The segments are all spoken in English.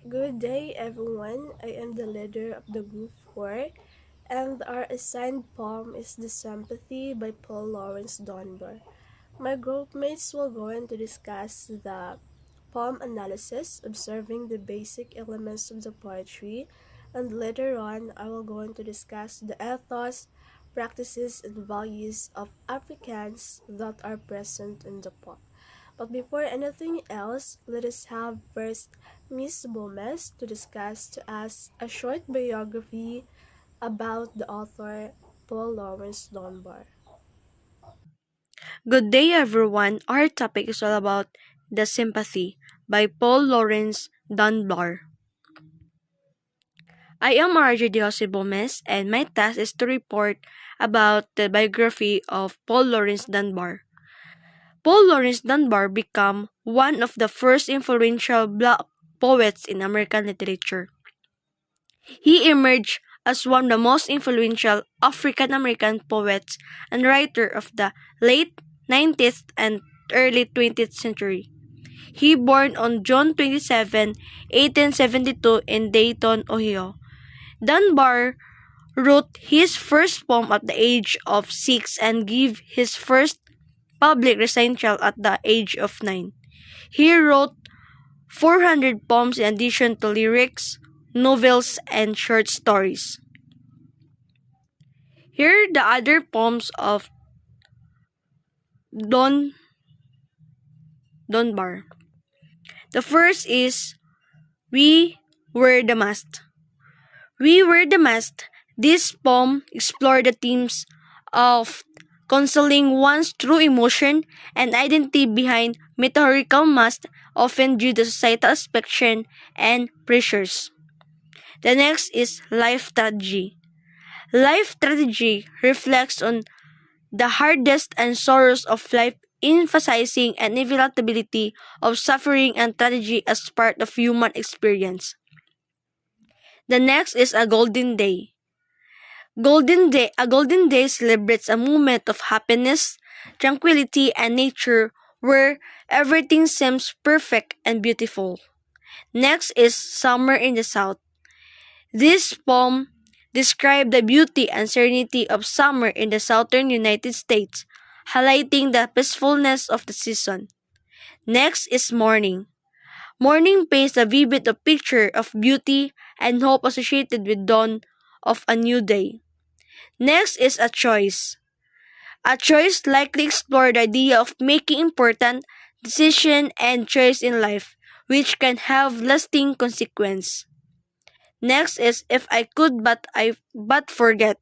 Good day, everyone. I am the leader of the group 4, and our assigned poem is The Sympathy by Paul Lawrence Dunbar. My groupmates will go on to discuss the poem analysis, observing the basic elements of the poetry, and later on, I will go on to discuss the ethos, practices, and values of Africans that are present in the poem. But before anything else, let us have first Miss Gomez to discuss to us a short biography about the author Paul Lawrence Dunbar. Good day, everyone. Our topic is all about The Sympathy by Paul Lawrence Dunbar. I am Marjorie Diose Gomez, and my task is to report about the biography of Paul Lawrence Dunbar. Paul Lawrence Dunbar became one of the first influential black poets in American literature. He emerged as one of the most influential African American poets and writer of the late 19th and early 20th century. He born on June 27, 1872 in Dayton, Ohio. Dunbar wrote his first poem at the age of 6 and gave his first public recital at the age of 9. He wrote 400 poems in addition to lyrics, novels, and short stories. Here are the other poems of Don Dunbar. The first is We Were the Mast. We Were the Mast. This poem explored the themes of concealing one's true emotion and identity behind metaphorical masks, often due to societal expectation and pressures. The next is Life Tragedy. Life Tragedy reflects on the hardest and sorrows of life, emphasizing an inevitability of suffering and tragedy as part of human experience. The next is A Golden Day. A golden day celebrates a moment of happiness, tranquility, and nature where everything seems perfect and beautiful. Next is Summer in the South. This poem describes the beauty and serenity of summer in the southern United States, highlighting the peacefulness of the season. Next is Morning. Morning paints a vivid picture of beauty and hope associated with dawn of a new day. Next is A Choice. A choice likely explores the idea of making important decision and choice in life, which can have lasting consequence. Next is If I Could But Forget.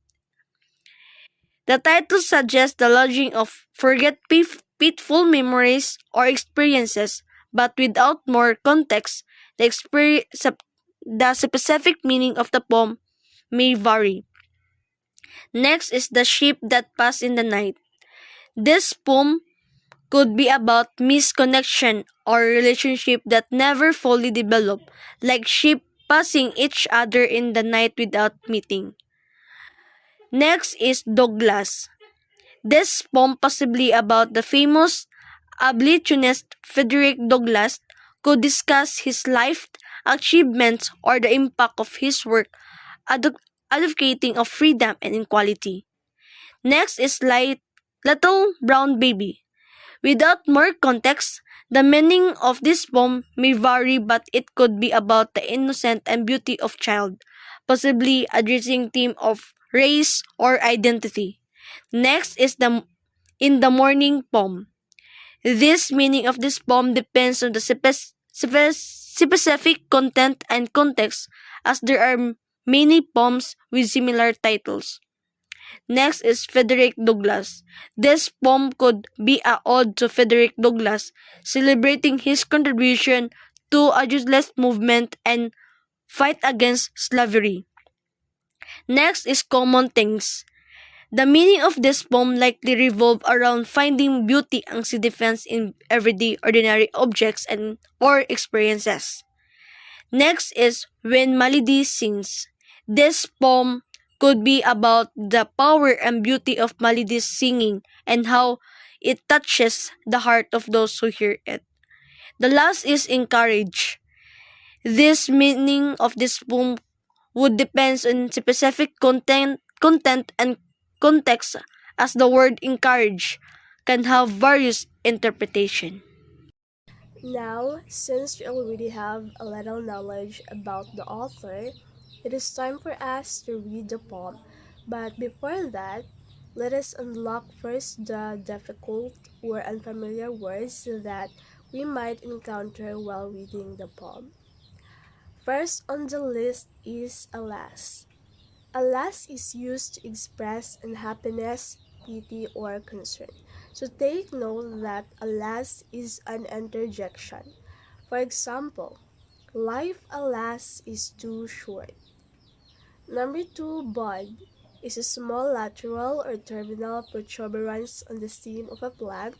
The title suggests the lodging of forget peaceful memories or experiences, but without more context, the specific meaning of the poem may vary. Next is The Ship That Passed in the Night. This poem could be about misconnection or relationship that never fully develop, like ship passing each other in the night without meeting. Next is Douglas. This poem, possibly about the famous abolitionist Frederick Douglass, could discuss his life achievements or the impact of his work advocating of freedom and equality. Next is Little Brown Baby. Without more context, the meaning of this poem may vary, but it could be about the innocent and beauty of child, possibly addressing theme of race or identity. Next is the In the Morning poem. This meaning of this poem depends on the specific content and context, as there are many poems with similar titles. Next is Frederick Douglass. This poem could be a ode to Frederick Douglass, celebrating his contribution to a useless movement and fight against slavery. Next is Common Things. The meaning of this poem likely revolve around finding beauty and significance in everyday ordinary objects and or experiences. Next is When Melody Sings. This poem could be about the power and beauty of Melody's singing and how it touches the heart of those who hear it. The last is Encourage. This meaning of this poem would depend on specific content and context, as the word encourage can have various interpretation. Now, since we already have a little knowledge about the author, it is time for us to read the poem. But before that, let us unlock first the difficult or unfamiliar words that we might encounter while reading the poem. First on the list is alas. Alas is used to express unhappiness, pity, or concern. So take note that alas is an interjection. For example, life alas is too short. Number two, bud is a small lateral or terminal protuberance on the stem of a plant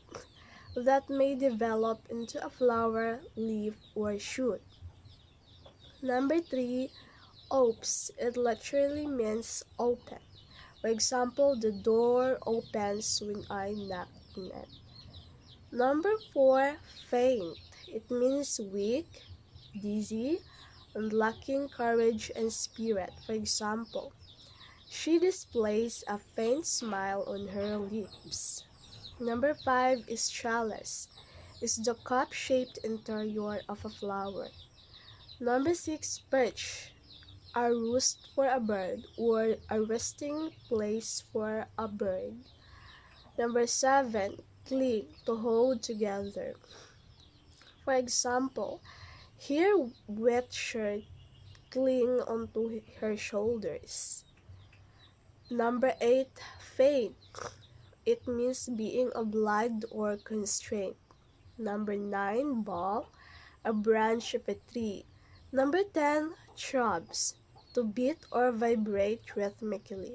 that may develop into a flower, leaf, or shoot. Number three, opes. It literally means open. For example, the door opens when I knock on it. Number four, faint. It means weak, dizzy, and lacking courage and spirit. For example, she displays a faint smile on her lips. Number five is chalice. It's the cup-shaped interior of a flower. Number six, perch. A roost for a bird or a resting place for a bird. Number seven, cling, to hold together. For example, her wet shirt cling onto her shoulders. Number eight, faint. It means being obliged or constrained. Number nine, bough, a branch of a tree. Number 10, throbs, to beat or vibrate rhythmically.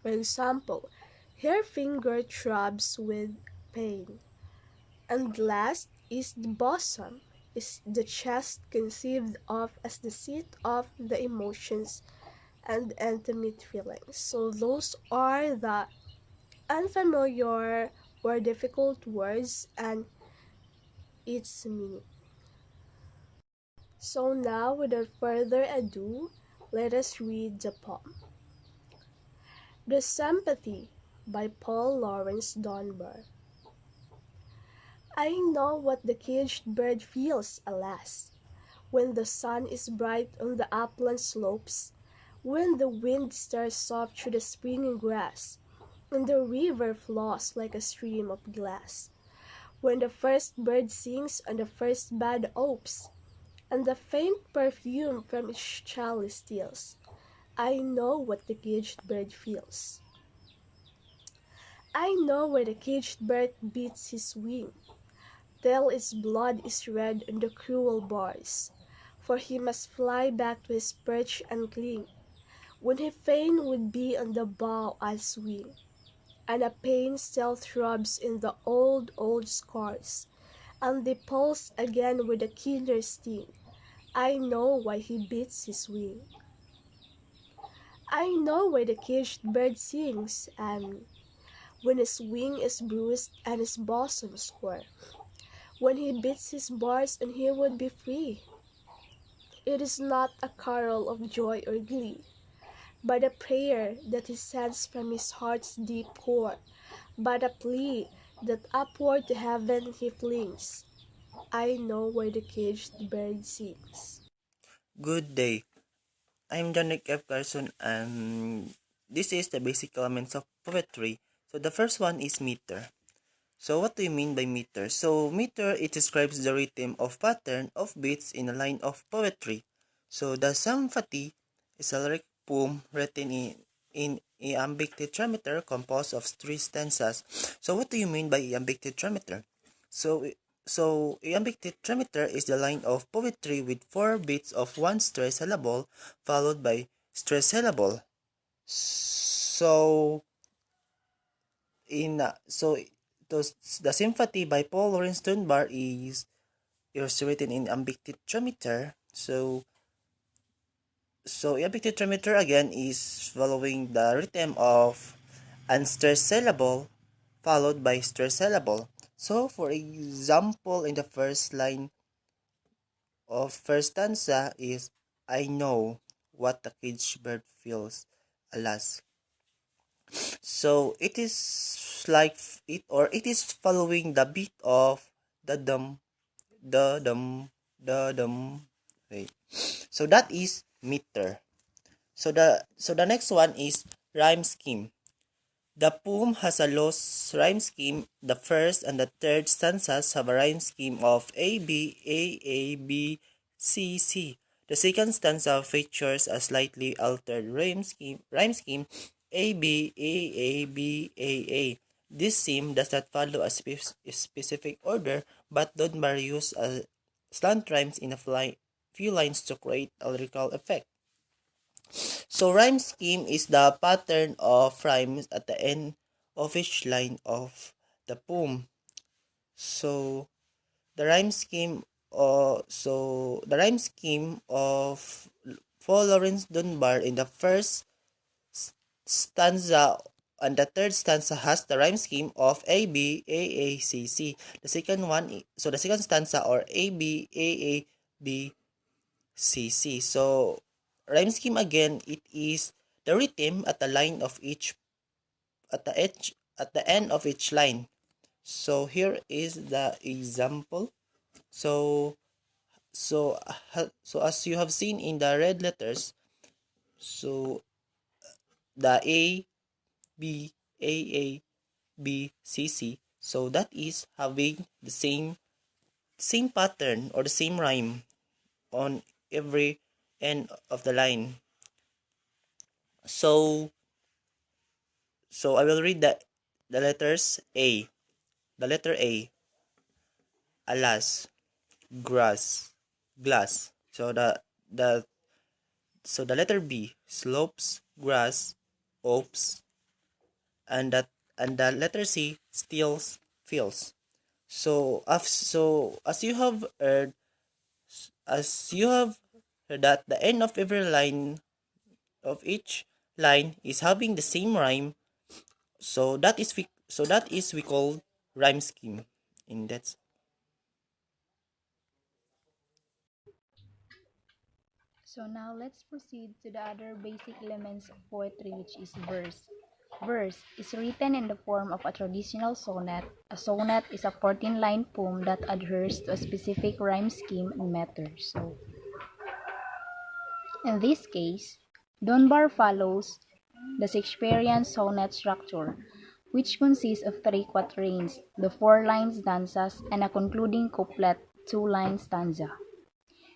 For example, her finger throbs with pain. And last is the bosom, is the chest conceived of as the seat of the emotions and intimate feelings. So those are the unfamiliar or difficult words and its meaning. So now, without further ado, let us read the poem. The Sympathy by Paul Laurence Dunbar. I know what the caged bird feels, alas, when the sun is bright on the upland slopes, when the wind stirs soft through the springing grass, and the river flows like a stream of glass, when the first bird sings on the first bud opes, and the faint perfume from its chalice steals. I know what the caged bird feels. I know where the caged bird beats his wing, till its blood is red on the cruel bars, for he must fly back to his perch and cling, when he fain would be on the bough I swing, and a pain still throbs in the old scars, and they pulse again with a keener sting. I know why he beats his wing. I know why the caged bird sings, and when his wing is bruised and his bosom sore, when he beats his bars and he would be free. It is not a carol of joy or glee, but a prayer that he sends from his heart's deep core, but a plea that upward to heaven he flings. I know why the caged bird sings. Good day. I'm Janik F. Carson, and this is the basic elements of poetry. So the first one is meter. So what do you mean by meter? So meter, it describes the rhythm of pattern of beats in a line of poetry. So the Samphati is a lyric poem written in iambic tetrameter composed of three stanzas. So what do you mean by iambic tetrameter? So iambic tetrameter is the line of poetry with four beats of one stressed syllable followed by stressed syllable. So in so the Sympathy by Paul Laurence Dunbar is written in iambic tetrameter. So iambic tetrameter again is following the rhythm of unstressed syllable followed by stressed syllable. So for example, in the first line, of first stanza is I know what the caged bird feels, alas. So it is like it is following the beat of the dum, the dum, the dum. Okay. So that is meter. So the next one is rhyme scheme. The poem has a loose rhyme scheme. The first and the third stanzas have a rhyme scheme of A B A B C C. The second stanza features a slightly altered rhyme scheme A B A B A. This scheme does not follow a specific order, but Dunbar used slant rhymes in a few lines to create a lyrical effect. So rhyme scheme is the pattern of rhymes at the end of each line of the poem. So the rhyme scheme of Paul Lawrence Dunbar in the first stanza and the third stanza has the rhyme scheme of A B A C C. The second stanza or A B B C C. So rhyme scheme again, it is the rhythm at the line of each at the end of each line. So here is the example. So as you have seen in the red letters, so the B A B C C. So that is having the same pattern or the same rhyme on every end of the line. So I will read the letters A. The letter A, alas, grass, glass. So the letter B, slopes, grass, oaks, and the letter C, steals, fields. So as you have heard that the end of every line of each line is having the same rhyme. So that is we call rhyme scheme. In that. So now let's proceed to the other basic elements of poetry, which is verse. Verse is written in the form of a traditional sonnet. A sonnet is a 14-line poem that adheres to a specific rhyme scheme and meter. So, in this case, Dunbar follows the Shakespearean sonnet structure, which consists of 3 quatrains, the 4-line stanzas, and a concluding couplet, 2-line stanza.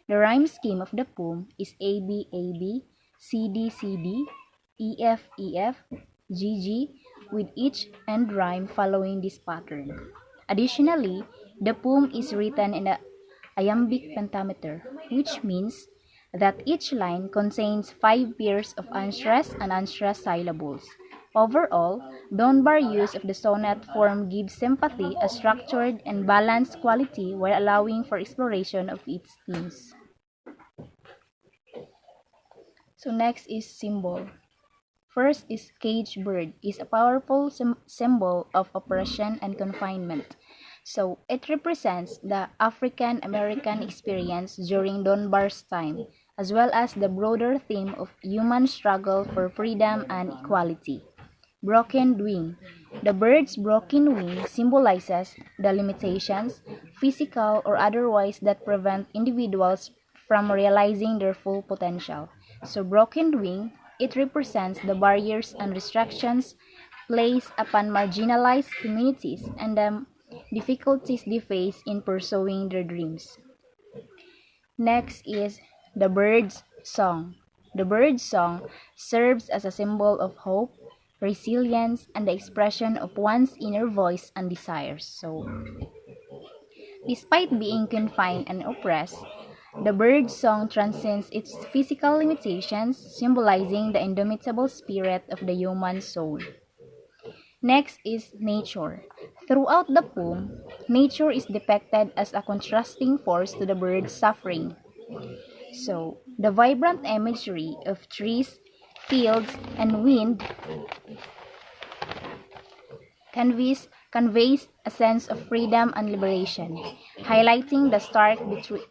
The rhyme scheme of the poem is AB AB, CD CD, EF EF, GG, with each end rhyme following this pattern. Additionally, the poem is written in the iambic pentameter, which means that each line contains 5 pairs of unstressed and unstressed syllables. Overall, Dunbar's use of the sonnet form gives sympathy a structured and balanced quality while allowing for exploration of its themes. So next is symbol. First is caged bird, is a powerful symbol of oppression and confinement. So it represents the African American experience during Dunbar's time, as well as the broader theme of human struggle for freedom and equality. Broken wing. The bird's broken wing symbolizes the limitations, physical or otherwise, that prevent individuals from realizing their full potential. So broken wing, it represents the barriers and restrictions placed upon marginalized communities and the difficulties they face in pursuing their dreams. Next is the bird's song. The bird's song serves as a symbol of hope, resilience, and the expression of one's inner voice and desires. So, despite being confined and oppressed, the bird's song transcends its physical limitations, symbolizing the indomitable spirit of the human soul. Next is nature. Throughout the poem, nature is depicted as a contrasting force to the bird's suffering. So, the vibrant imagery of trees, fields, and wind conveys conveys a sense of freedom and liberation, highlighting the stark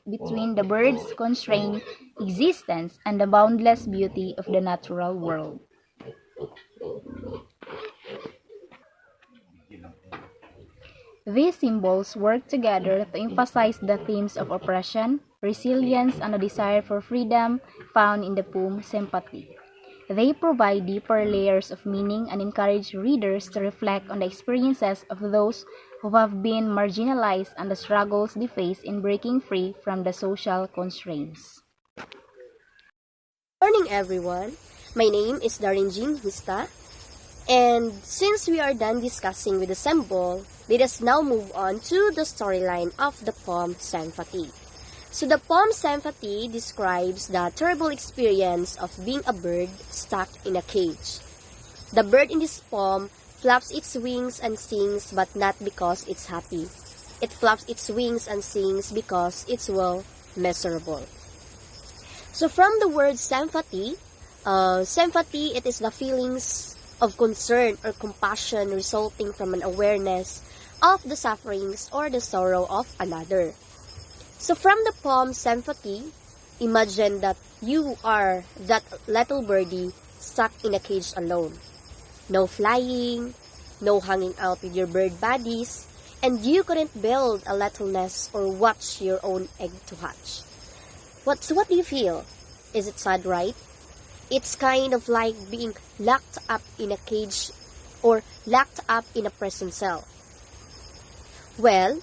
between the bird's constrained existence and the boundless beauty of the natural world. These symbols work together to emphasize the themes of oppression, resilience, and a desire for freedom found in the poem Sympathy. They provide deeper layers of meaning and encourage readers to reflect on the experiences of those who have been marginalized and the struggles they face in breaking free from the social constraints. Morning everyone, my name is Darin Jean Husta, and since we are done discussing with the symbol, let us now move on to the storyline of the poem Sympathy. So the poem Sympathy describes the terrible experience of being a bird stuck in a cage. The bird in this poem flaps its wings and sings, but not because it's happy. It flaps its wings and sings because it's, well, miserable. So from the word sympathy, sympathy, it is the feelings of concern or compassion resulting from an awareness of the sufferings or the sorrow of another. So from the poem Sympathy, imagine that you are that little birdie stuck in a cage alone. No flying, no hanging out with your bird buddies, and you couldn't build a little nest or watch your own egg to hatch. What do you feel? Is it sad, right? It's kind of like being locked up in a cage or locked up in a prison cell. Well,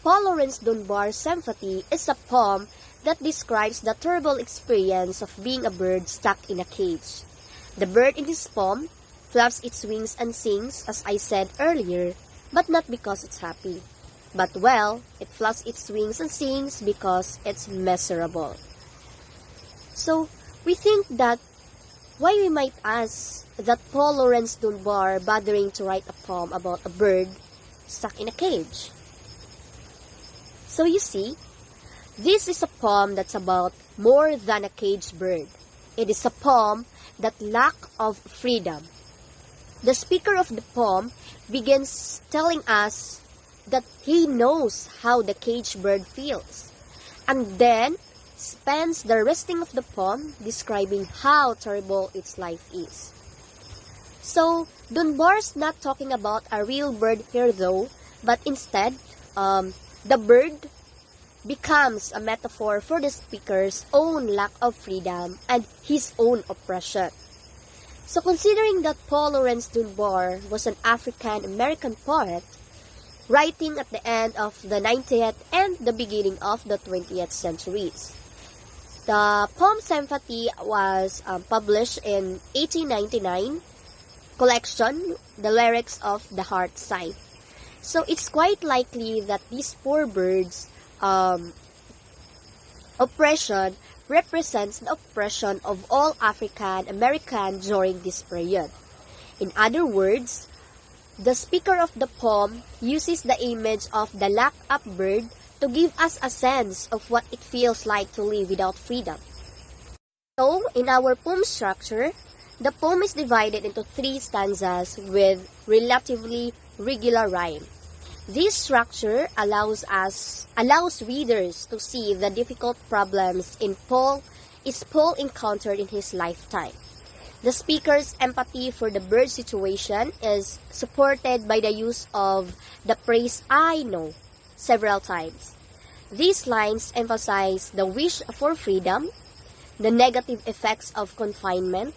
Paul Laurence Dunbar's Sympathy is a poem that describes the terrible experience of being a bird stuck in a cage. The bird in this poem flaps its wings and sings, as I said earlier, but not because it's happy. But, well, it flaps its wings and sings because it's miserable. So, we think that why we might ask that Paul Laurence Dunbar bothering to write a poem about a bird stuck in a cage. So you see, this is a poem that's about more than a caged bird. It is a poem that lack of freedom. The speaker of the poem begins telling us that he knows how the caged bird feels, and then spends the resting of the poem describing how terrible its life is. So, Dunbar's not talking about a real bird here though, but instead, the bird becomes a metaphor for the speaker's own lack of freedom and his own oppression. So considering that Paul Laurence Dunbar was an African-American poet, writing at the end of the 19th and the beginning of the 20th centuries, the poem Sympathy was published in 1899 collection, The Lyrics of the Heart Side. So it's quite likely that these poor birds' oppression represents the oppression of all African Americans during this period. In other words, the speaker of the poem uses the image of the locked-up bird to give us a sense of what it feels like to live without freedom. So, in our poem structure, the poem is divided into 3 stanzas with relatively regular rhyme. This structure allows readers to see the difficult problems Paul encountered in his lifetime. The speaker's empathy for the bird situation is supported by the use of the phrase "I know" several times. These lines emphasize the wish for freedom, the negative effects of confinement,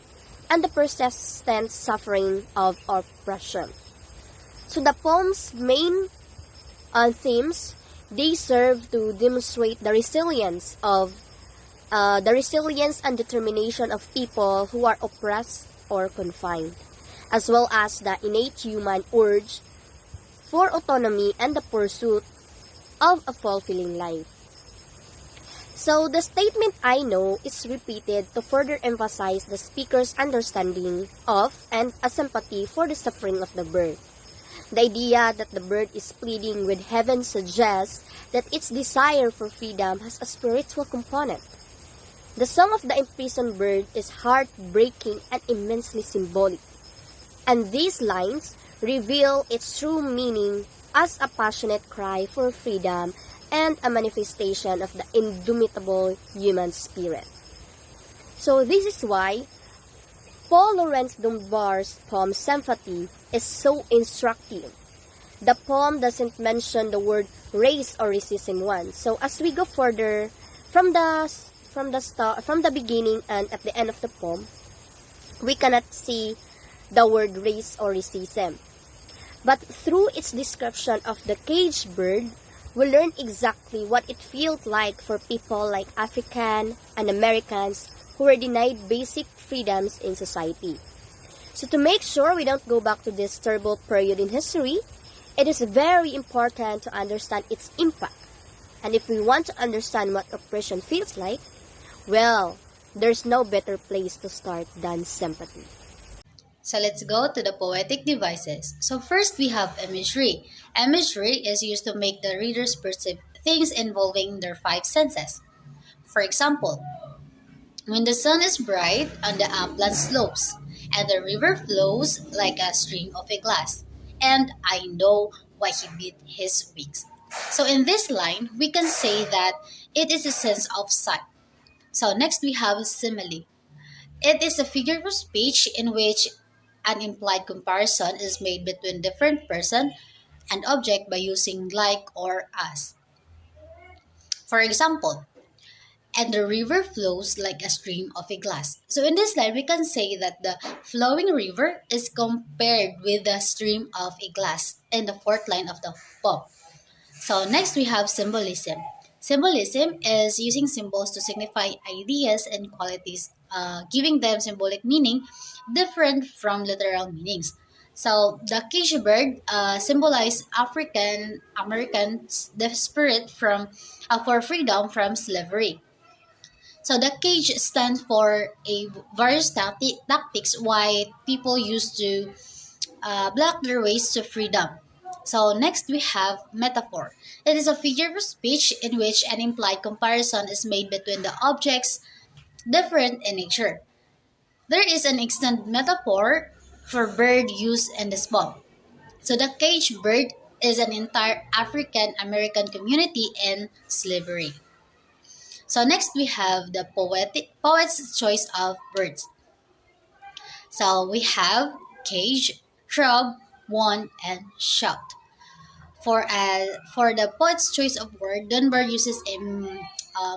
and the persistent suffering of oppression. So the poem's main themes, they serve to demonstrate the resilience and determination of people who are oppressed or confined, as well as the innate human urge for autonomy and the pursuit of a fulfilling life. So the statement "I know" is repeated to further emphasize the speaker's understanding of and a sympathy for the suffering of the bird. The idea that the bird is pleading with heaven suggests that its desire for freedom has a spiritual component. The song of the imprisoned bird is heartbreaking and immensely symbolic, and these lines reveal its true meaning as a passionate cry for freedom and a manifestation of the indomitable human spirit. So this is why Paul Laurence Dunbar's poem Sympathy is so instructive. The poem doesn't mention the word race or racism once. So as we go further from the beginning and at the end of the poem, we cannot see the word race or racism. But through its description of the caged bird, we learn exactly what it felt like for people like African and Americans who were denied basic freedoms in society. So to make sure we don't go back to this terrible period in history, it is very important to understand its impact. And if we want to understand what oppression feels like, well, there's no better place to start than sympathy. So let's go to the poetic devices. So first we have imagery. Imagery is used to make the readers perceive things involving their five senses. For example, when the sun is bright on the upland slopes, and the river flows like a stream of a glass, and I know why he beat his wings. So in this line, we can say that it is a sense of sight. So next we have simile. It is a figure of speech in which an implied comparison is made between different person and object by using like or as. For example, and the river flows like a stream of a glass. So in this line, we can say that the flowing river is compared with the stream of a glass in the fourth line of the poem. So next we have symbolism. Symbolism is using symbols to signify ideas and qualities, giving them symbolic meaning different from literal meanings. So the cage bird symbolize African Americans the spirit from for freedom from slavery. So the cage stands for a various tactics why people used to block their ways to freedom. So next we have metaphor. It is a figure of speech in which an implied comparison is made between the objects different in nature. There is an extended metaphor for bird used in this poem. So the caged bird is an entire African American community in slavery. So next we have the poet's choice of words. So we have cage, shrub, wand, and shout. For the poet's choice of word, Dunbar uses a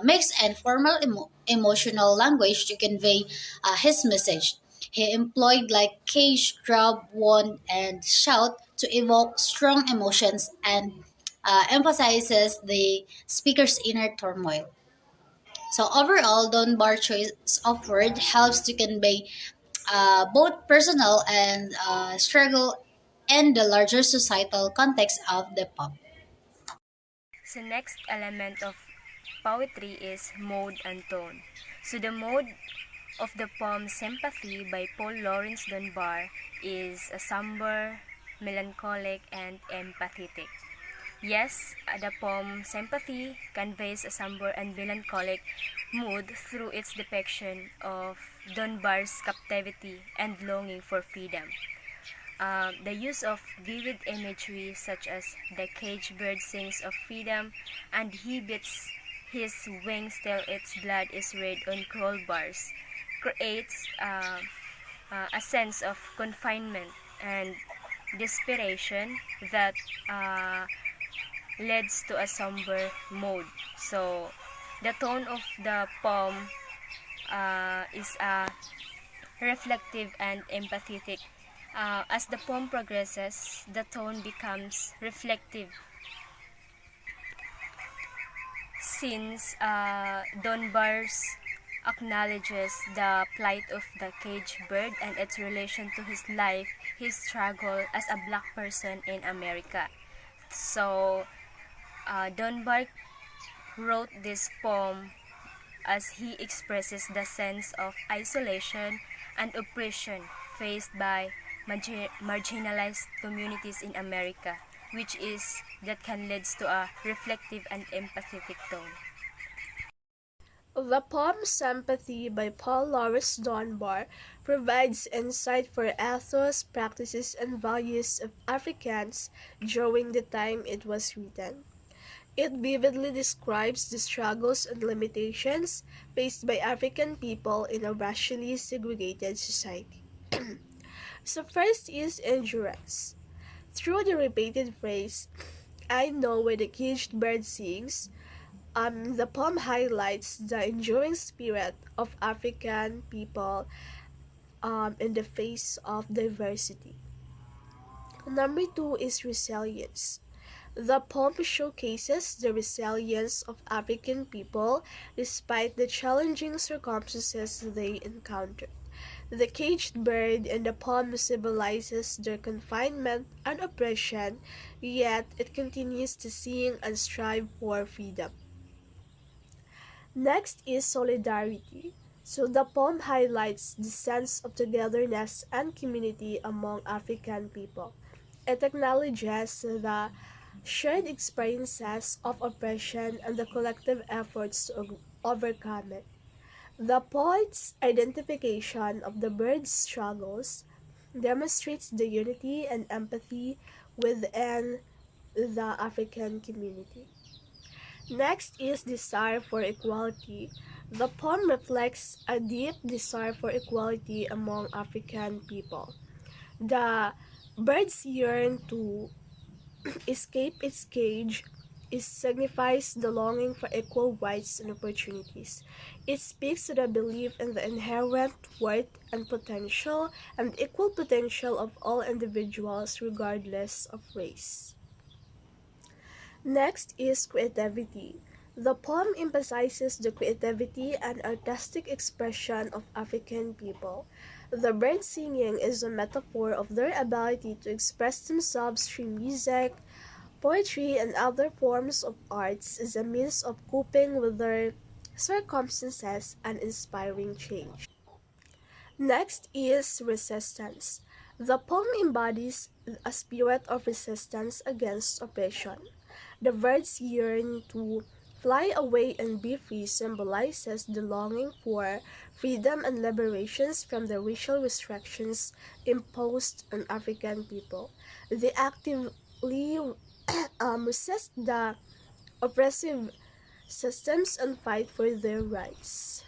mixed and formal emotional language to convey his message. He employed like cage, shrub, wand, and shout to evoke strong emotions and emphasizes the speaker's inner turmoil. So overall, Dunbar choice of word helps to convey both personal and struggle and the larger societal context of the poem. So next element of poetry is mode and tone. So the mode of the poem Sympathy by Paul Laurence Dunbar is a somber, melancholic, and empathetic. Yes, the poem Sympathy conveys a somber and melancholic mood through its depiction of Dunbar's captivity and longing for freedom. The use of vivid imagery such as the caged bird sings of freedom and he beats his wings till its blood is red on cruel bars creates a sense of confinement and desperation that leads to a somber mood. So the tone of the poem is reflective and empathetic. As the poem progresses, the tone becomes reflective since Dunbar's acknowledges the plight of the caged bird and its relation to his life, his struggle as a black person in America. So, Dunbar wrote this poem as he expresses the sense of isolation and oppression faced by marginalized communities in America, which is that can lead to a reflective and empathetic tone. The poem Sympathy by Paul Laurence Dunbar provides insight for ethos, practices, and values of Africans during the time it was written. It vividly describes the struggles and limitations faced by African people in a racially segregated society. So first is endurance. Through the repeated phrase, I know where the caged bird sings, the poem highlights the enduring spirit of African people in the face of diversity. Number two is resilience. The poem showcases the resilience of African people despite the challenging circumstances they encountered. The caged bird in the poem symbolizes their confinement and oppression, yet it continues to sing and strive for freedom. Next is solidarity. So the poem highlights the sense of togetherness and community among African people. It acknowledges the shared experiences of oppression and the collective efforts to overcome it. The poet's identification of the bird's struggles demonstrates the unity and empathy within the African community. Next is desire for equality. The poem reflects a deep desire for equality among African people. The birds yearn to escape its cage. It signifies the longing for equal rights and opportunities. It speaks to the belief in the inherent worth and equal potential of all individuals regardless of race. Next is creativity. The poem emphasizes the creativity and artistic expression of African people. The bird singing is a metaphor of their ability to express themselves through music, poetry, and other forms of arts as a means of coping with their circumstances and inspiring change. Next is resistance. The poem embodies a spirit of resistance against oppression. The birds yearn to fly away and be free symbolizes the longing for freedom and liberations from the racial restrictions imposed on African people. They actively resist the oppressive systems and fight for their rights.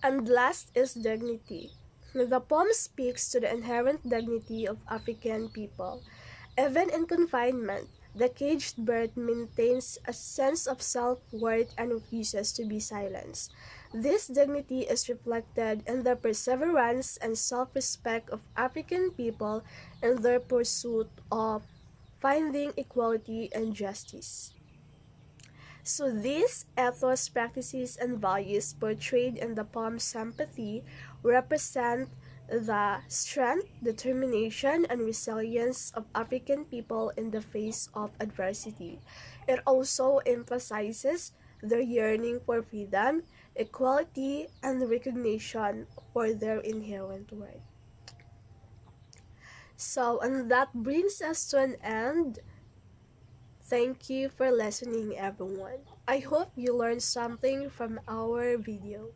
And last is dignity. The poem speaks to the inherent dignity of African people. Even in confinement, the caged bird maintains a sense of self-worth and refuses to be silenced. This dignity is reflected in the perseverance and self-respect of African people in their pursuit of finding equality and justice. So these ethos, practices, and values portrayed in the poem Sympathy represent the strength, determination, and resilience of African people in the face of adversity. It also emphasizes their yearning for freedom, equality, and recognition for their inherent worth. So, and that brings us to an end. Thank you for listening, everyone. I hope you learned something from our video.